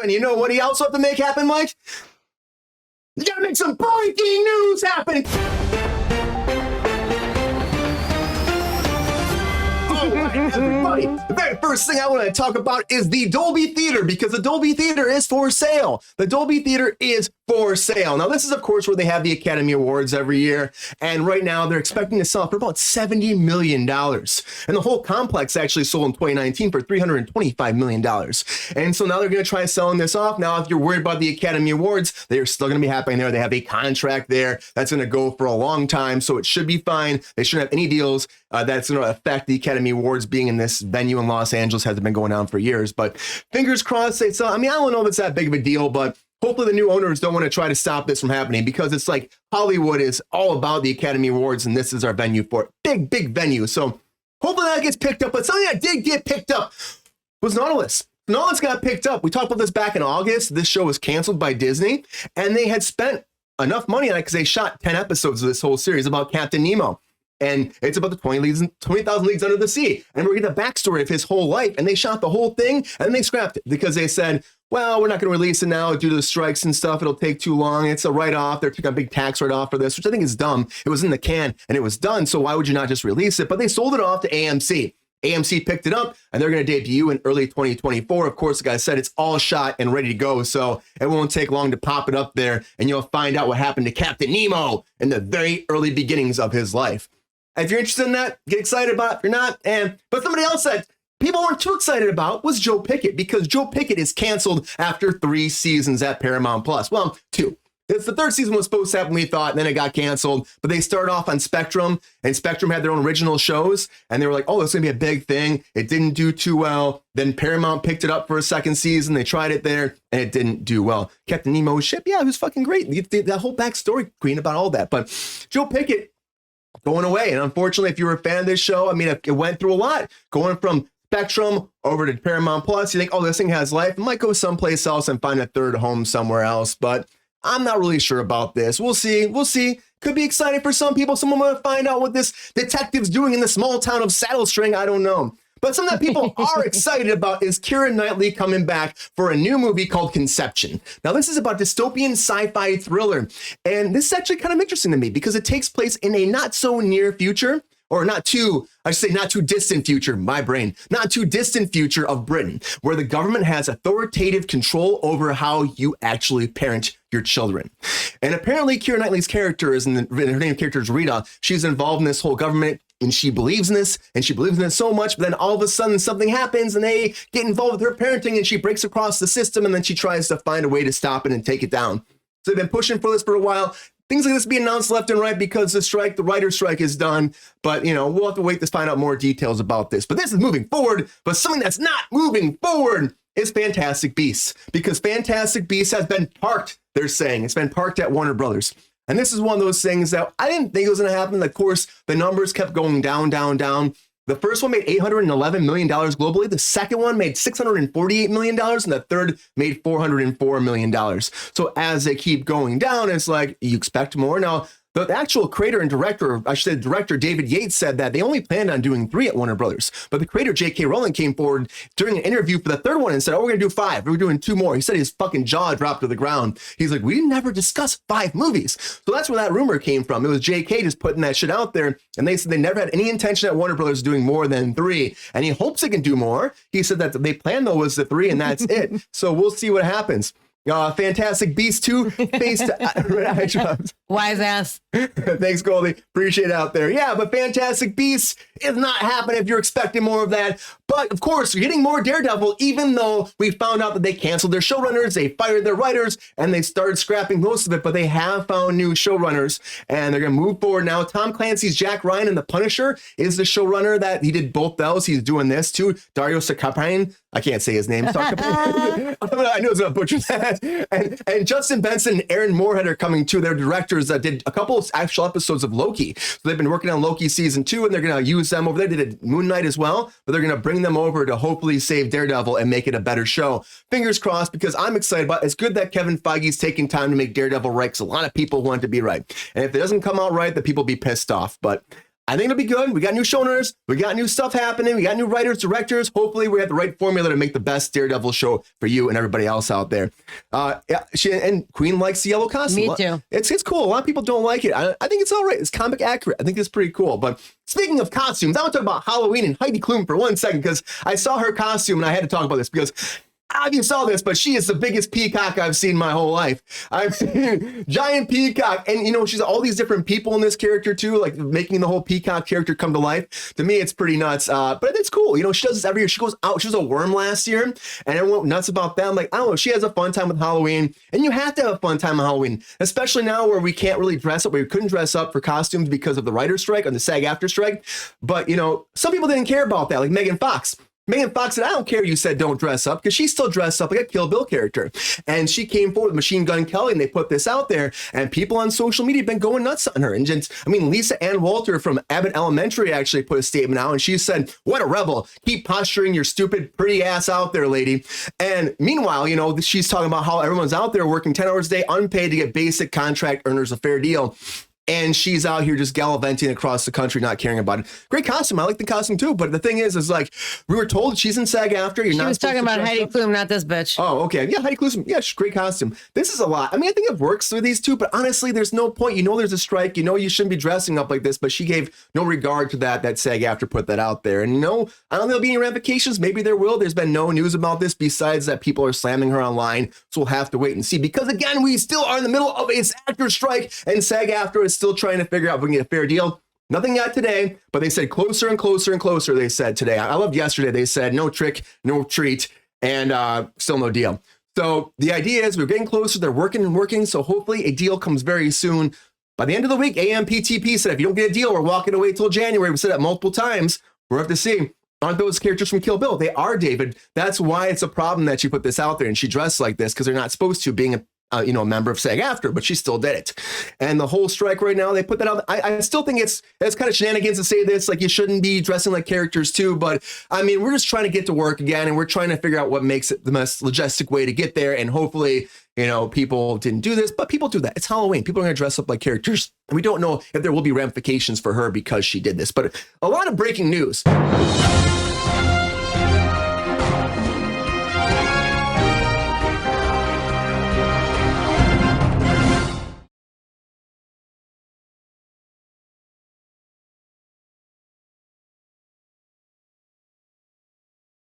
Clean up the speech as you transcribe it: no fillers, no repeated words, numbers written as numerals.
happen. You know what he also have to make happen, Mike? You gotta make some breaking news happen. Everybody, the very first thing I want to talk about is the Dolby Theater, because the Dolby Theater is for sale. The Dolby Theater is for sale. Now, this is, of course, where they have the Academy Awards every year, and right now they're expecting to sell for about $70 million. And the whole complex actually sold in 2019 for $325 million. And so now they're going to try selling this off. Now, if you're worried about the Academy Awards, they're still going to be happening there. They have a contract there that's going to go for a long time, so it should be fine. They shouldn't have any deals that's going to affect the Academy Awards being in this venue in Los Angeles. Hasn't been going on for years, but fingers crossed they sell. I mean, I don't know if it's that big of a deal, but hopefully the new owners don't want to try to stop this from happening, because it's like Hollywood is all about the Academy Awards, and this is our venue for it. Big venue. So hopefully that gets picked up. But something that did get picked up was Nautilus. Nautilus got picked up. We talked about this back in August. This show was canceled by Disney, and they had spent enough money on it because they shot 10 episodes of this whole series about Captain Nemo. And it's about the 20,000 Leagues Under the Sea. And we're getting the backstory of his whole life. And they shot the whole thing, and then they scrapped it because they said, well, we're not going to release it now due to the strikes and stuff. It'll take too long. It's a write-off. They're taking a big tax write-off for this, which I think is dumb. It was in the can, and it was done. So why would you not just release it? But they sold it off to AMC. AMC picked it up, and they're going to debut in early 2024. Of course, like I said, it's all shot and ready to go, so it won't take long to pop it up there, and you'll find out what happened to Captain Nemo in the very early beginnings of his life. If you're interested in that, get excited about it. If you're not, but somebody else that people weren't too excited about was Joe Pickett, because Joe Pickett is canceled after 3 seasons at Paramount Plus. Well, 2. It's the 3rd season was supposed to happen, we thought, and then it got canceled. But they started off on Spectrum, and Spectrum had their own original shows, and they were like, oh, this is going to be a big thing. It didn't do too well. Then Paramount picked it up for a 2nd season. They tried it there, and it didn't do well. Captain Nemo's ship, yeah, it was fucking great. That whole backstory, Queen, about all that. But Joe Pickett going away. And unfortunately, if you were a fan of this show, I mean, it went through a lot. Going from Spectrum over to Paramount Plus, you think, oh, this thing has life. It might go someplace else and find a 3rd home somewhere else. But I'm not really sure about this. We'll see. We'll see. Could be exciting for some people. Someone want to find out what this detective's doing in the small town of Saddle String. I don't know. But something that people are excited about is Keira Knightley coming back for a new movie called Conception. Now, this is about dystopian sci-fi thriller. And this is actually kind of interesting to me because it takes place in a not so near future, or not too distant future, my brain, not too distant future of Britain, where the government has authoritative control over how you actually parent your children. And apparently Keira Knightley's character her name character is Rita. She's involved in this whole government, and she believes in this, and she believes in it so much, but then all of a sudden something happens and they get involved with her parenting, and she breaks across the system, and then she tries to find a way to stop it and take it down. So they've been pushing for this for a while. Things like this being announced left and right because the writer's strike is done. But, we'll have to wait to find out more details about this. But this is moving forward. But something that's not moving forward is Fantastic Beasts. Because Fantastic Beasts has been parked, they're saying. It's been parked at Warner Brothers. And this is one of those things that I didn't think it was going to happen. Of course, the numbers kept going down. The first one made $811 million globally. The second one made $648 million. And the third made $404 million. So as they keep going down, it's like, you expect more. Now, the actual creator and director, I should say director David Yates, said that they only planned on doing 3 at Warner Brothers. But the creator J.K. Rowling came forward during an interview for the 3rd one and said, oh, we're going to do 5. We're doing 2 more. He said his fucking jaw dropped to the ground. He's like, we didn't ever discuss 5 movies. So that's where that rumor came from. It was J.K. just putting that shit out there. And they said they never had any intention at Warner Brothers doing more than 3. And he hopes they can do more. He said that they plan though was the 3 and that's it. So we'll see what happens. Fantastic Beasts 2 faced wise ass. Thanks, Goldie. Appreciate it out there. Yeah, but Fantastic Beasts is not happening if you're expecting more of that. But of course, we're getting more Daredevil, even though we found out that they canceled their showrunners, they fired their writers, and they started scrapping most of it. But they have found new showrunners, and they're going to move forward now. Tom Clancy's Jack Ryan and The Punisher is the showrunner that he did both those. He's doing this too. Dario Sacapane. I can't say his name. I know I was going to butcher that. And Justin Benson and Aaron Moorhead are coming too. They're directors that did a couple of actual episodes of Loki. So they've been working on Loki season 2, and they're going to use them over there. They did Moon Knight as well, but they're going to bring them over to hopefully save Daredevil and make it a better show. Fingers crossed, because I'm excited about it. It's good that Kevin Feige's taking time to make Daredevil right, because a lot of people want it to be right. And if it doesn't come out right, the people be pissed off. But I think it'll be good. We got new showrunners. We got new stuff happening. We got new writers, directors. Hopefully, we have the right formula to make the best Daredevil show for you and everybody else out there. And Queen likes the yellow costume. Me too. It's cool. A lot of people don't like it. I think it's all right. It's comic accurate. I think it's pretty cool. But speaking of costumes, I want to talk about Halloween and Heidi Klum for 1 second because I saw her costume and I had to talk about this because you saw this, but she is the biggest peacock I've seen my whole life. I've seen giant peacock. And, she's all these different people in this character, too, like making the whole peacock character come to life. To me, it's pretty nuts. But it's cool. She does this every year. She goes out. She was a worm last year, and everyone went nuts about that. I'm like, I don't know. She has a fun time with Halloween, and you have to have a fun time on Halloween, especially now where we can't really dress up. We couldn't dress up for costumes because of the writer's strike and the SAG-AFTRA strike. But, some people didn't care about that, like Megan Fox. Megan Fox said, I don't care you said don't dress up, because she still dressed up like a Kill Bill character. And she came forward with Machine Gun Kelly, and they put this out there, and people on social media have been going nuts on her. And Lisa Ann Walter from Abbott Elementary actually put a statement out, and she said, what a rebel. Keep posturing your stupid, pretty ass out there, lady. And meanwhile, she's talking about how everyone's out there working 10 hours a day, unpaid, to get basic contract earners a fair deal. And she's out here just gallivanting across the country, not caring about it. Great costume. I like the costume too. But the thing is like, we were told she's in SAG-AFTRA. She was talking about Heidi Klum, not this bitch. Oh, okay. Yeah, Heidi Klum. Yeah, great costume. This is a lot. I think it works with these two, but honestly, there's no point. There's a strike. You shouldn't be dressing up like this, but she gave no regard to that SAG-AFTRA put that out there. And I don't think there'll be any ramifications. Maybe there will. There's been no news about this besides that people are slamming her online. So we'll have to wait and see, because again, we still are in the middle of a actor strike, and SAG-AFTRA is still trying to figure out if we can get a fair deal. Nothing yet today, but they said closer and closer and closer, they said today. I loved yesterday. They said no trick, no treat, and still no deal. So the idea is we're getting closer. They're working and working. So hopefully a deal comes very soon. By the end of the week, AMPTP said, if you don't get a deal, we're walking away till January. We said that multiple times. We'll have to see. Aren't those characters from Kill Bill? They are, David. That's why it's a problem that she put this out there and she dressed like this, because they're not supposed to, being a member of SAG-AFTRA, but she still did it. And the whole strike right now, they put that out. I still think it's kind of shenanigans to say this, like you shouldn't be dressing like characters too, but we're just trying to get to work again, and we're trying to figure out what makes it the most logistic way to get there. And hopefully, people didn't do this, but people do that. It's Halloween. People are going to dress up like characters. And we don't know if there will be ramifications for her because she did this, but a lot of breaking news.